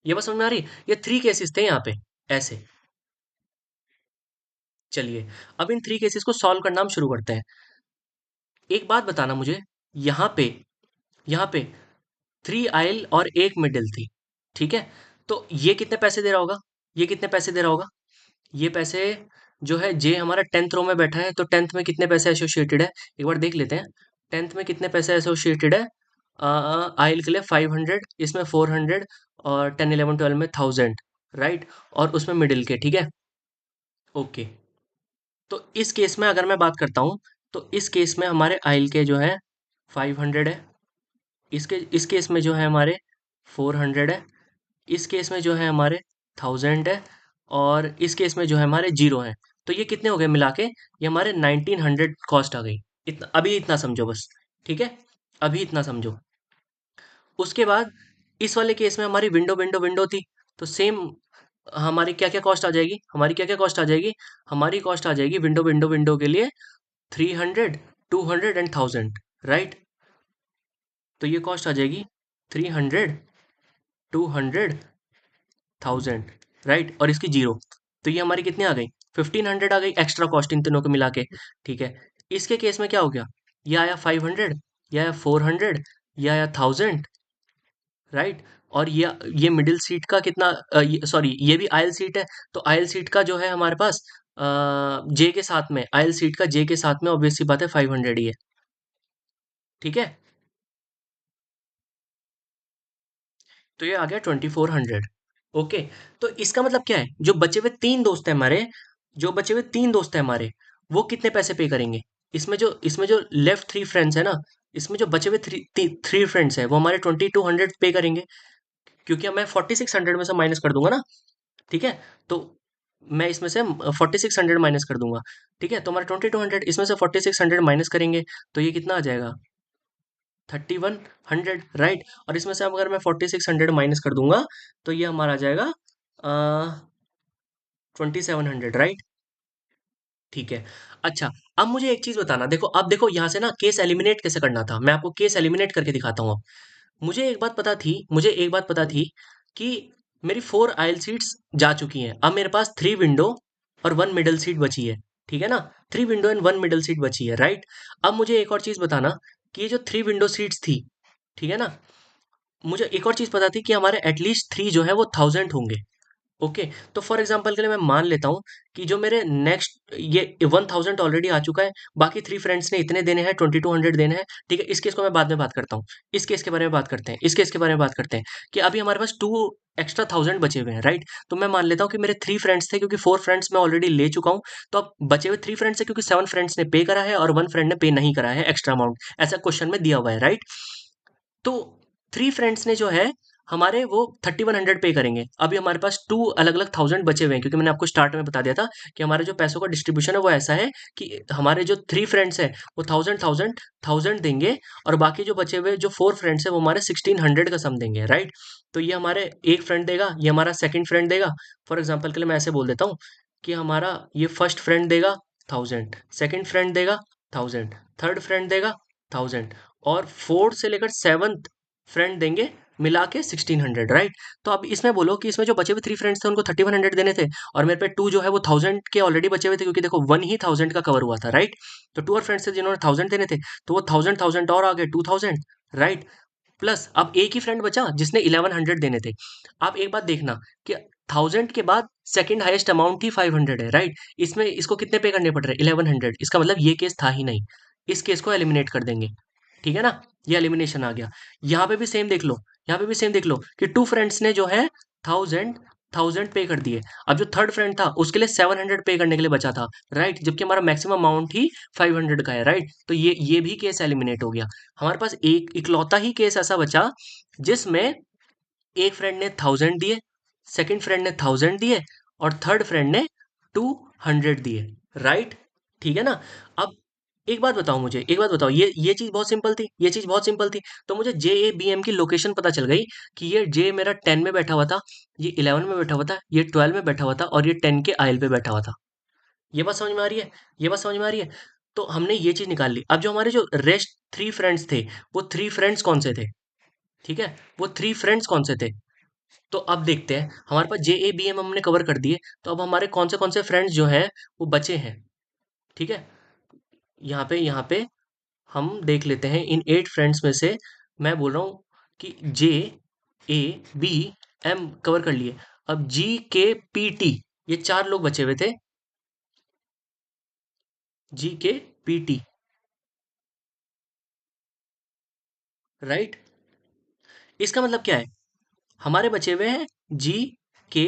Speaker 1: ये बात समझ में आ रही है? ये थ्री केसेस थे यहाँ पे, ऐसे। चलिए, अब इन थ्री केसेस को सॉल्व करना हम शुरू करते हैं। एक बात बताना मुझे, यहाँ पे, यहाँ पे थ्री आइल और एक मिडिल थी, ठीक है। तो ये कितने पैसे दे रहा होगा, ये कितने पैसे दे रहा होगा, ये पैसे जो है, जे हमारा टेंथ रो में बैठा है, तो टेंथ में कितने पैसे एसोसिएटेड है, एक बार देख लेते हैं। टेंथ में कितने पैसे एसोसिएटेड है, आइल के लिए 500, इसमें 400, और 10 11 12 में 1000, राइट, और उसमें मिडिल के, ठीक है, ओके। तो इस केस में अगर मैं बात करता हूँ, तो इस केस में हमारे आइल के जो है 500 है, इसके इस केस में जो है हमारे 400 है, इस केस में जो है हमारे 1000 है, और इस केस में जो है हमारे जीरो है। तो ये कितने हो गए मिला के, ये हमारे 1900 कॉस्ट आ गई। इतना, अभी इतना समझो बस, ठीक है, अभी इतना समझो। उसके बाद इस वाले केस में हमारी विंडो विंडो विंडो थी, तो सेम हमारी क्या क्या कॉस्ट आ जाएगी, हमारी क्या क्या कॉस्ट आ जाएगी, हमारी कॉस्ट आ जाएगी विंडो विंडो विंडो के लिए 300, 200 एंड 1000, राइट। तो ये कॉस्ट आ जाएगी 300, 200, 1000, राइट, और इसकी जीरो। तो ये हमारी कितनी आ गई, 1500 आ गई एक्स्ट्रा कॉस्ट इन तीनों को मिला के, ठीक है। इसके केस में क्या हो गया, ये आया 500, ये आया 400, ये आया 1000, राइट। और ये मिडिल सीट का कितना, सॉरी ये भी आयल सीट है, तो आयल सीट का जो है हमारे पास जे के साथ में, आयल सीट का जे के साथ में ऑब्वियस सी बात है 500 ही है, ठीक है। तो ये आ गया 2400, ओके। तो इसका मतलब क्या है, जो बचे हुए तीन दोस्त हैं हमारे, जो बचे हुए तीन दोस्त हैं हमारे, वो कितने पैसे पे करेंगे, इसमें जो लेफ्ट थ्री फ्रेंड्स है ना, इसमें जो बचे हुए थ्री फ्रेंड्स है, वो हमारे 2200 पे करेंगे, क्योंकि अब मैं 4600 में से माइनस कर दूंगा ना, ठीक है। तो मैं इसमें से 4600 माइनस कर दूंगा, ठीक है। तो हमारे 2200 इसमें से 4600 माइनस करेंगे, तो ये कितना आ जाएगा, 3100, राइट। और इसमें से अब अगर मैं 4600 माइनस कर दूंगा, तो ये हमारा आ जाएगा 2700, राइट, ठीक है। अच्छा, अब मुझे एक चीज बताना, देखो अब देखो यहाँ से ना केस एलिमिनेट कैसे करना था, मैं आपको केस एलिमिनेट करके दिखाता हूँ अब। मुझे एक बात पता थी कि मेरी 4 आइल सीट्स जा चुकी हैं, अब मेरे पास 3 विंडो और 1 मिडल सीट बची है, ठीक है ना, 3 विंडो एंड 1 मिडल सीट बची है, राइट। अब मुझे एक और चीज बताना, कि ये जो 3 विंडो सीट्स थी, ठीक है ना, मुझे एक और चीज पता थी कि हमारे एटलीस्ट 3 जो है वो 1000 होंगे, ओके। तो फॉर एग्जांपल के लिए मैं मान लेता हूँ कि जो मेरे नेक्स्ट ये 1000 ऑलरेडी आ चुका है, बाकी 3 फ्रेंड्स ने इतने देने हैं, 2200 देने हैं, ठीक है। इस केस को मैं बाद में बात करता हूँ, इस केस के बारे में बात करते हैं, इस केस के बारे में बात करते हैं, कि अभी हमारे पास 2 एक्स्ट्रा 1000 बचे हुए हैं, राइट। तो मैं मान लेता हूँ कि मेरे 3 फ्रेंड्स थे, क्योंकि 4 फ्रेंड्स मैं ऑलरेडी ले चुका हूँ। तो अब बचे हुए 3 फ्रेंड्स है, क्योंकि 7 फ्रेंड्स ने पे करा है और 1 फ्रेंड ने पे नहीं करा है एक्स्ट्रा अमाउंट, ऐसा क्वेश्चन में दिया हुआ है, राइट। तो 3 फ्रेंड्स ने जो है हमारे वो 3100 पे करेंगे। अभी हमारे पास 2 अलग-अलग 1000 बचे हुए हैं, क्योंकि मैंने आपको स्टार्ट में बता दिया था कि हमारे जो पैसों का डिस्ट्रीब्यूशन है वो ऐसा है कि हमारे जो 3 फ्रेंड्स हैं वो 1000 देंगे, और बाकी जो बचे हुए जो 4 फ्रेंड्स हैं वो हमारे 1600 का सम देंगे, राइट। तो ये हमारे एक फ्रेंड देगा, ये हमारा सेकंड फ्रेंड देगा। फॉर एग्जांपल के लिए मैं ऐसे बोल देता हूँ कि हमारा ये फर्स्ट फ्रेंड देगा 1000, सेकंड फ्रेंड देगा 1000, थर्ड फ्रेंड देगा 1000, और फोर्थ से लेकर सेवन्थ फ्रेंड देंगे मिला के 1600, राइट। तो अब इसमें बोलो कि इसमें जो बचे हुए 3 फ्रेंड्स थे उनको 3100 देने थे, और मेरे पे 2 जो है वो 1000 के ऑलरेडी बचे हुए थे, क्योंकि देखो 1 ही 1000 का कवर हुआ था, राइट। तो 2 और फ्रेंड्स थे जिन्होंने 1000 देने थे, तो वो 1000 और आ गए 2000, राइट। प्लस अब एक ही फ्रेंड बचा जिसने 1100 देने थे। आप एक बात देखना कि 1000 के बाद सेकंड हाईएस्ट अमाउंट ही 500 है, राइट। इसमें इसको कितने पे करने पड़ रहे हैं, 1100, इसका मतलब ये केस था ही नहीं, इस केस को एलिमिनेट कर देंगे, ठीक है ना। ये एलिमिनेशन आ गया। यहाँ पे भी सेम देख लो, यहाँ पे भी सेम देख लो कि टू फ्रेंड्स ने जो है थाउजेंड थाउजेंड पे कर दिए। अब जो थर्ड फ्रेंड था उसके लिए 700 पे करने के लिए बचा था, राइट, जबकि हमारा मैक्सिमम अमाउंट ही 500 का है, राइट। तो ये भी केस एलिमिनेट हो गया। हमारे पास एक इकलौता ही केस ऐसा बचा जिसमें एक फ्रेंड ने 1000 दिए, सेकंड फ्रेंड ने 1000 दिए और थर्ड फ्रेंड ने 200 दिए, राइट। ठीक है ना। अब एक बात बताओ मुझे, एक बात बताओ, ये चीज बहुत सिंपल थी, ये चीज बहुत सिंपल थी। तो मुझे जे ए बी एम की लोकेशन पता चल गई कि ये जे मेरा 10 में बैठा हुआ था, ये 11 में बैठा हुआ था, ये 12 में बैठा हुआ था और ये 10 के आयल पे बैठा हुआ था। ये बात समझ में आ रही है? ये बात समझ में आ रही है? तो हमने ये चीज निकाल ली। अब जो हमारे जो रेस्ट थ्री फ्रेंड्स थे, वो थ्री फ्रेंड्स कौन से थे? ठीक है, वो थ्री फ्रेंड्स कौन से थे? तो अब देखते हैं, हमारे पास जे ए बी एम हमने कवर कर दिए। तो अब हमारे कौन से फ्रेंड्स जो हैं वो बचे हैं। ठीक है, यहाँ पे हम देख लेते हैं इन 8 फ्रेंड्स में से। मैं बोल रहा हूँ कि जे ए बी एम कवर कर लिए। अब जी के पी टी, ये चार लोग बचे हुए थे। जी के पी टी, राइट। इसका मतलब क्या है? हमारे बचे हुए हैं जी के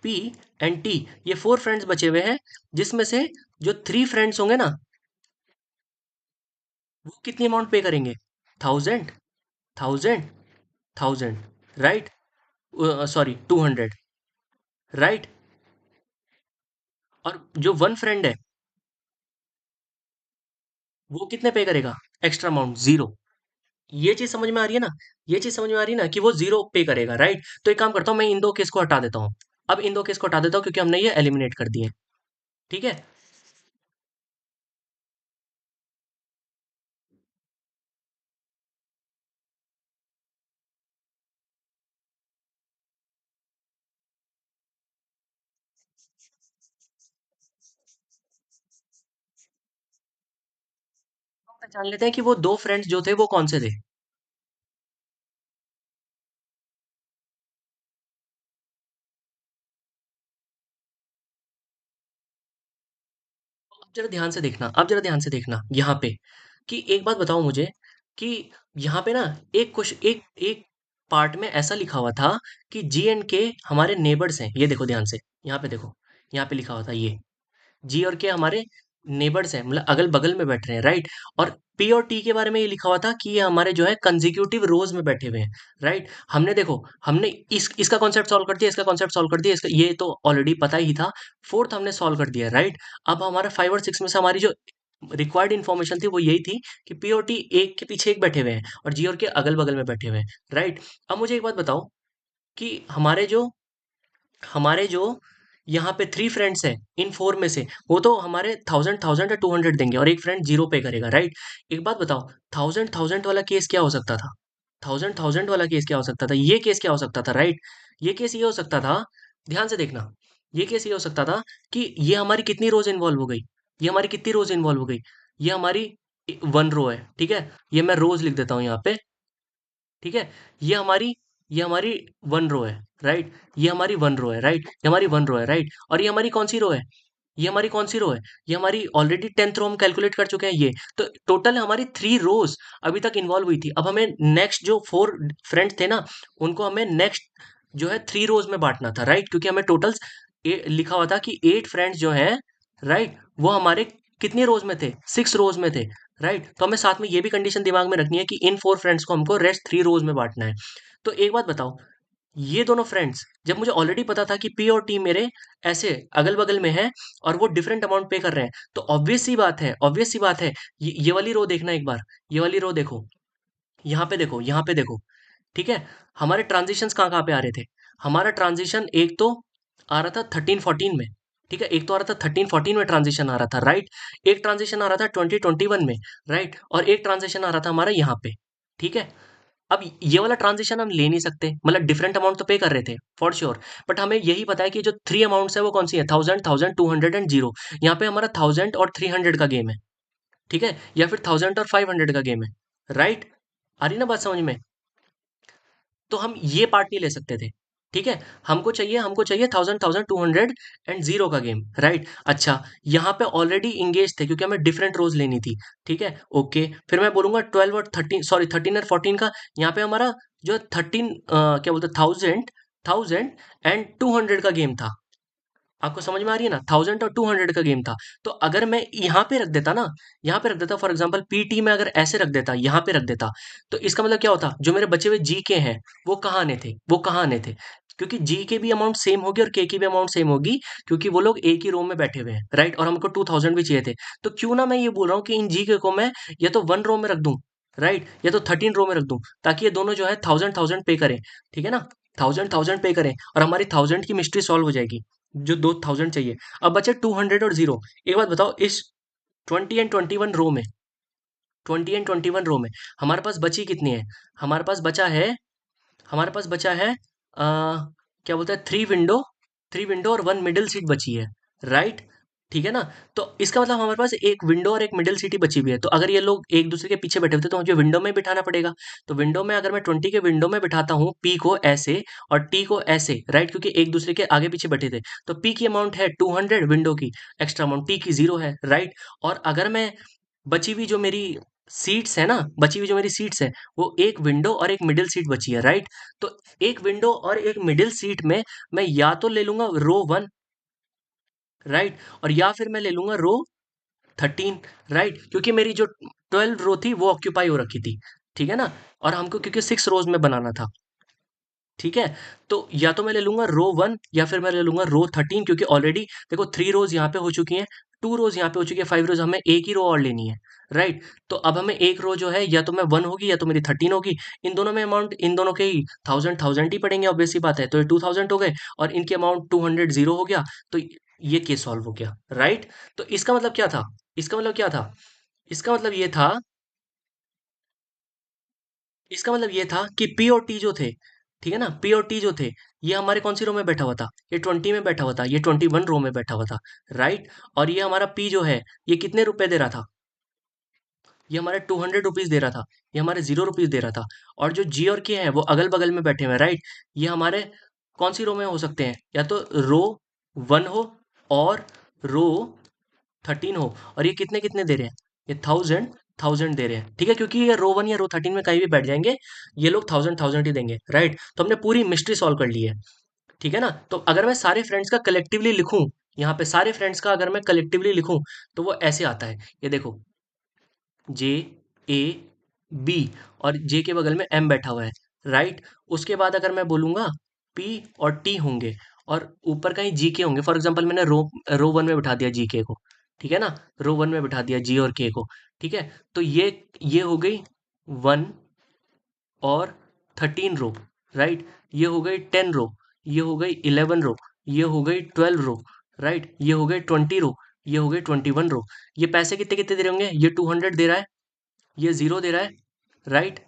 Speaker 1: पी एंड टी, ये 4 फ्रेंड्स बचे हुए हैं, जिसमें से जो 3 फ्रेंड्स होंगे ना, वो कितनी अमाउंट पे करेंगे? 1000, 1000, 1000, राइट। Sorry, 200, right. और जो वन फ्रेंड है वो कितने पे करेगा? Extra amount, zero. ये चीज समझ में आ रही है ना? ये चीज समझ में आ रही है ना कि वो जीरो पे करेगा, राइट। तो एक काम करता हूँ, मैं इन दो केस को हटा देता हूँ। अब इन दो केस को हटा देता हूँ क्योंकि हमने ये एलिमिनेट कर दिए। ठीक है। हम पहचान लेते हैं कि वो दो फ्रेंड्स जो थे वो कौन से थे। अब जरा ध्यान से देखना, अब जरा ध्यान से देखना यहाँ पे, कि एक बात बताओ मुझे कि यहाँ पे ना एक कुछ एक एक पार्ट में ऐसा लिखा हुआ था कि जी एंड के हमारे नेबर्स हैं। ये देखो ध्यान से, यहाँ पे देखो, यहाँ पे लिखा हुआ था ये जी और के हमारे नेबर्स हैं, मतलब अगल बगल में बैठ रहे हैं, राइट। और पी और टी के बारे में ये लिखा हुआ था कि ये हमारे जो है कंजिक्यूटिव रोज में बैठे हुए हैं, राइट। हमने देखो, हमने इसका कॉन्सेप्ट सॉल्व कर दिया, इसका कॉन्सेप्ट सॉल्व कर दिया, इसका ये तो ऑलरेडी पता ही था। फोर्थ हमने सॉल्व कर दिया, राइट। अब हमारा 5 और 6 में से हमारी जो रिक्वायर्ड इन्फॉर्मेशन थी वो यही थी कि पी और टी एक के पीछे एक बैठे हुए हैं और जी और के अगल बगल में बैठे हुए हैं, राइट। अब मुझे एक बात बताओ कि हमारे जो यहाँ पे 3 फ्रेंड्स हैं, इन 4 में से वो तो हमारे 1000 1000 या 200 देंगे और एक फ्रेंड 0 पे करेगा, राइट। एक बात बताओ, 1000 1000 वाला केस क्या हो सकता था? 1000 1000 वाला केस क्या हो सकता था? ये केस क्या हो सकता था, राइट। ये केस ये हो सकता था, ध्यान से देखना, ये केस ये हो सकता था कि ये हमारी कितनी रोज इन्वॉल्व हो गई? ये हमारी कितनी रोज इन्वॉल्व हो गई? ये हमारी 1 रो है, ठीक है। ये मैं रोज लिख देता हूँ यहाँ पे, ठीक है। ये हमारी 1 रो है, राइट। ये हमारी 1 रो है, राइट। ये हमारी 1 रो है, राइट। और ये हमारी कौन सी रो है? ये हमारी कौन सी रो है? ये हमारी ऑलरेडी 10th रो हम कैलकुलेट कर चुके हैं ये। तो टोटल हमारी 3 रोज अभी तक इन्वॉल्व हुई थी। अब हमें नेक्स्ट जो 4 फ्रेंड्स थे ना, उनको हमें नेक्स्ट जो है 3 रोज में बांटना था, राइट। क्योंकि हमें टोटल लिखा हुआ था कि 8 फ्रेंड्स जो हैं, राइट, वो हमारे कितनी रोज में थे? 6 रोज में थे, राइट। तो हमें साथ में ये भी कंडीशन दिमाग में रखनी है कि इन 4 फ्रेंड्स को हमको रेस्ट 3 रोज में बांटना है। तो एक बात बताओ, ये दोनों फ्रेंड्स, जब मुझे ऑलरेडी पता था कि पी और टी मेरे ऐसे अगल बगल में हैं और वो डिफरेंट अमाउंट पे कर रहे हैं, तो ऑब्वियस सी बात है, ऑब्वियस सी बात है, ये वाली रो देखना एक बार, ये वाली रो देखो, यहाँ पे देखो, यहाँ पे देखो, ठीक है। हमारे ट्रांजिशंस कहाँ कहाँ पे आ रहे थे? हमारा ट्रांजिशन एक तो आ रहा था 13 14 में, ठीक है। एक तो आ रहा था 13 14 में ट्रांजिशन आ रहा था, राइट। एक ट्रांजिशन आ रहा था 2021 में, राइट। और एक ट्रांजिशन आ रहा था हमारा यहाँ पे, ठीक है। अब ये वाला ट्रांजिशन हम ले नहीं सकते, मतलब डिफरेंट अमाउंट तो पे कर रहे थे फॉर श्योर, बट हमें यही पता है कि जो 3 अमाउंट्स है वो कौन सी है? 1000 1000 200 एंड 0। यहाँ पे हमारा 1000 और 300 का गेम है, ठीक है, या फिर 1000 और 500 का गेम है, राइट। आ रही ना बात समझ में? तो हम ये पार्ट नहीं ले सकते थे। ठीक है, हमको चाहिए 1000, 1200 एंड जीरो का गेम, राइट। अच्छा, यहाँ पे ऑलरेडी इंगेज थे क्योंकि हमें डिफरेंट रोज लेनी थी। ठीक है, ओके, फिर मैं बोलूंगा 12 और 13, सॉरी 13 और 14 का। यहाँ पे हमारा जो 13 क्या बोलते 1000 एंड 200 का गेम था। आपको समझ में आ रही है ना, 1000 और 200 का गेम था। तो अगर मैं यहाँ पे रख देता ना, यहाँ पे रख देता फॉर एग्जाम्पल पीटी में, अगर ऐसे रख देता, यहाँ पे रख देता, तो इसका मतलब क्या होता, जो मेरे बचे हुए जी के हैं वो कहाँ आने थे। क्योंकि जी के भी अमाउंट सेम होगी और के की भी अमाउंट सेम होगी, क्योंकि वो लोग एक ही रो में बैठे हुए हैं, राइट। और हमको 2000 भी चाहिए थे। तो क्यों ना मैं ये बोल रहा हूँ कि इन जी के को मैं या तो 1 रो में रख दूं, राइट, या तो 13 रो में रख दूं, ताकि ये दोनों जो है 1000 1000 पे करें। ठीक है ना, 1000 1000 पे करें और हमारी 1000 की मिस्ट्री सॉल्व हो जाएगी। जो 2000 चाहिए। अब बचे 200 और जीरो। एक बात बताओ, इस 20 एंड 21 रो में हमारे पास बची कितनी है। हमारे पास बचा है हमारे पास बचा है क्या बोलते हैं, 3 विंडो और 1 मिडिल सीट बची है, राइट। ठीक है ना। तो इसका मतलब हमारे पास एक विंडो और एक मिडिल सीट ही बची हुई है। तो अगर ये लोग एक दूसरे के पीछे बैठे होते तो मुझे विंडो में बिठाना पड़ेगा। तो विंडो में अगर मैं 20 के विंडो में बिठाता हूँ पी को ऐसे और टी को ऐसे, राइट, क्योंकि एक दूसरे के आगे पीछे बैठे थे। तो पी की अमाउंट है 200, विंडो की एक्स्ट्रा अमाउंट, टी की जीरो है, राइट। और अगर मैं बची हुई जो मेरी सीट्स है ना, बची हुई जो मेरी सीट्स है, वो एक विंडो और एक मिडिल सीट बची है, राइट। तो एक विंडो और एक मिडिल सीट में मैं या तो ले लूंगा रो 1, राइट, और या फिर मैं ले लूंगा रो 13, राइट, क्योंकि मेरी जो 12 रो थी वो ऑक्यूपाई हो रखी थी। ठीक है ना। और हमको क्योंकि 6 रोज में बनाना था। ठीक है। तो या तो मैं ले लूंगा रो 1 या फिर मैं ले लूंगा रो 13, क्योंकि ऑलरेडी देखो 3 रोज यहाँ पे हो चुकी हैं, 2 रोज यहाँ पे हो चुकी है, 5 रोज, हमें एक ही रो और लेनी है, राइट। तो अब हमें एक रो जो है या तो मैं 1 होगी या तो मेरी 13 होगी। इन दोनों में अमाउंट, इन दोनों के ही 1000 1000 ही पड़ेंगे, ऑब्वियस सी बात है। तो ये 2000 हो गए और इनके अमाउंट 200 जीरो हो गया। तो ये केस सॉल्व हो गया, राइट। तो इसका मतलब क्या था, इसका मतलब क्या था, इसका मतलब ये था, इसका मतलब ये था कि पी और टी जो थे, ठीक है ना, पी और टी जो थे, ये हमारे कौन सी रो में बैठा हुआ था, ये 20 में बैठा हुआ था, ये 21 रो में बैठा हुआ था, राइट। और ये हमारा पी जो है, ये कितने रुपए दे रहा था, ये हमारे 200 रुपीज दे रहा था, ये हमारे 0 रुपीज दे रहा था। और जो जी और के हैं वो अगल बगल में बैठे हुए हैं, राइट। ये हमारे कौन सी रो में हो सकते हैं, या तो रो 1 हो और रो 13 हो। और ये कितने कितने दे रहे हैं, ये 1000 1000 दे रहे हैं, ठीक है, क्योंकि ये रो 1 या रो 13 में कहीं भी बैठ जाएंगे, ये लोग 1000 1000 ही देंगे, राइट। तो हमने पूरी मिस्ट्री सॉल्व कर ली है। ठीक है ना। तो अगर मैं सारे फ्रेंड्स का कलेक्टिवली लिखूं, यहाँ पे सारे फ्रेंड्स का अगर मैं कलेक्टिवली लिखूं, तो वो ऐसे आता है, ये देखो, J A B, और जे के बगल में एम बैठा हुआ है, राइट। उसके बाद अगर मैं बोलूंगा पी और टी होंगे और ऊपर कहीं जी के होंगे, फॉर एग्जाम्पल मैंने रो 1 में बिठा दिया जी के को, ठीक है ना, रो 1 में बिठा दिया जी और के को, ठीक है। तो ये हो गई 1 और 13 रो, राइट। ये हो गई 10 रो, ये हो गई 11 रो, ये हो गई 12 रो, राइट, ये हो गई 20 रो, ये हो गई 21 रो। ये पैसे कितने कितने दे रहे होंगे, ये 200 दे रहा है, ये 0 दे रहा है, राइट।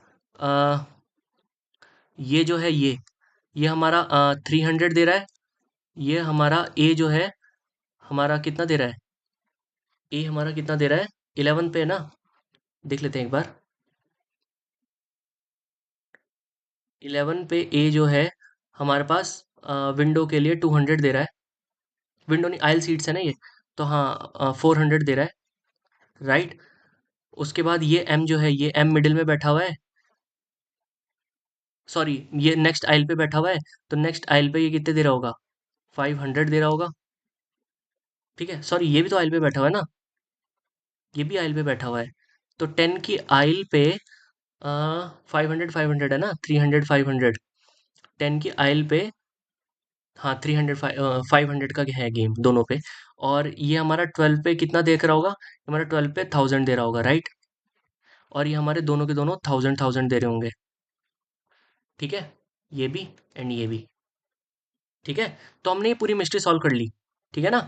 Speaker 1: ये जो है ये हमारा 300 दे रहा है। ये हमारा ए जो है, हमारा कितना दे रहा है, ए हमारा कितना दे रहा है, 11 पे है ना, देख लेते हैं एक बार। 11 पे ए जो है हमारे पास विंडो के लिए 200 दे रहा है। विंडो नहीं, आयल सीट्स है ना ये, तो हाँ 400 दे रहा है, राइट। उसके बाद ये एम जो है, ये एम मिडिल में बैठा हुआ है, सॉरी ये नेक्स्ट आइल पे बैठा हुआ है। तो नेक्स्ट आइल पे ये कितने दे रहा होगा, 500 दे रहा होगा, ठीक है। सॉरी ये भी तो आइल पे बैठा हुआ है ना, ये भी आइल पे बैठा हुआ है। तो 10 की आइल पे 500 500 है ना, 300 500, 10 की आइल पे, हाँ 500 का है गेम दोनों पे। और ये हमारा 12 पे कितना देख रहा होगा, हमारा 12 पे 1000 दे रहा होगा, राइट। और ये हमारे दोनों के दोनों 1000 1000 दे रहे होंगे, ठीक है, ये भी एंड ये भी, ठीक है। तो हमने ये पूरी मिस्ट्री सॉल्व कर ली, ठीक है ना।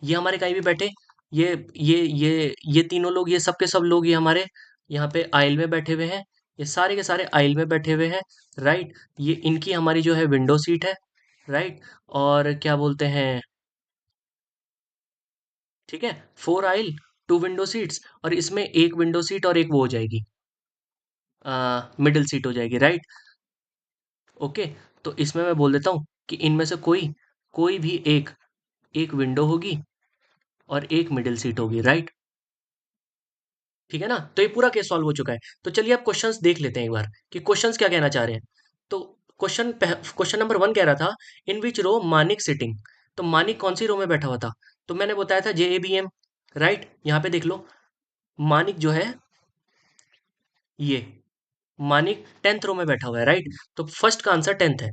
Speaker 1: ये हमारे कहीं भी बैठे, ये ये तीनों लोग, ये सब के सब लोग, ये हमारे यहाँ पे आइल में बैठे हुए हैं, ये सारे के सारे आइल में बैठे हुए हैं, राइट। ये इनकी हमारी जो है विंडो सीट है, राइट। और क्या बोलते हैं, ठीक है, 4 आइल 2 विंडो सीट्स, और इसमें एक विंडो सीट और एक वो हो जाएगी, मिडिल सीट हो जाएगी, राइट। ओके। तो इसमें मैं बोल देता हूँ कि इनमें से कोई कोई भी एक एक विंडो होगी और एक मिडिल सीट होगी, राइट? ठीक है ना? तो ये पूरा केस सॉल्व हो चुका है। तो चलिए अब क्वेश्चंस देख लेते हैं एक बार कि क्वेश्चंस क्या कहना चाह रहे हैं। तो क्वेश्चन नंबर 1 कह रहा था, इन विच रो मानिक सिटिंग। तो मानिक कौन सी रो में बैठा हुआ था? तो मैंने बताया था JABM, राइट? यहाँ पे देख लो, मानिक जो है ये, मानिक 10th रो में बैठा हुआ है, राइट? तो फर्स्ट का आंसर 10th है।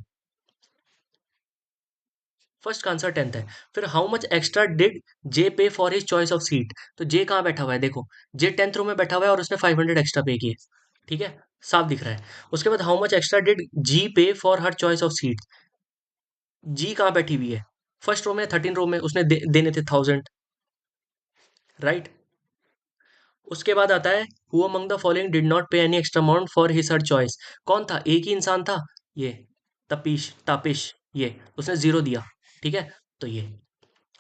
Speaker 1: फर्स्ट का आंसर 10th है। फिर हाउ मच एक्स्ट्रा डिड जे पे for his choice of seat. तो जे कहाँ बैठा हुआ है? देखो, जे 10th रो में बैठा हुआ है और उसने 500 एक्स्ट्रा पे किए। ठीक है, साफ दिख रहा है। उसके बाद how much extra did G pay for her choice of seat. G कहाँ बैठी हुई है? फर्स्ट रो में, 13 रो में, उसने देने थे 1000, राइट? उसके बाद आता है who among the following did not pay any extra amount for his her choice. कौन था? एक ही इंसान था, ये तपीश तापिश, ये उसने 0 दिया। ठीक है, तो ये,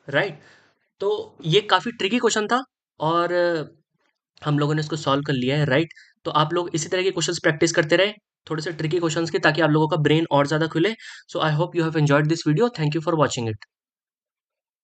Speaker 1: राइट? तो ये काफ़ी ट्रिकी क्वेश्चन था और हम लोगों ने इसको सॉल्व कर लिया है, राइट? तो आप लोग इसी तरह के क्वेश्चंस प्रैक्टिस करते रहे, थोड़े से ट्रिकी क्वेश्चंस के, ताकि आप लोगों का ब्रेन और ज़्यादा खुले। So I hope you have enjoyed this video. Thank you for watching it.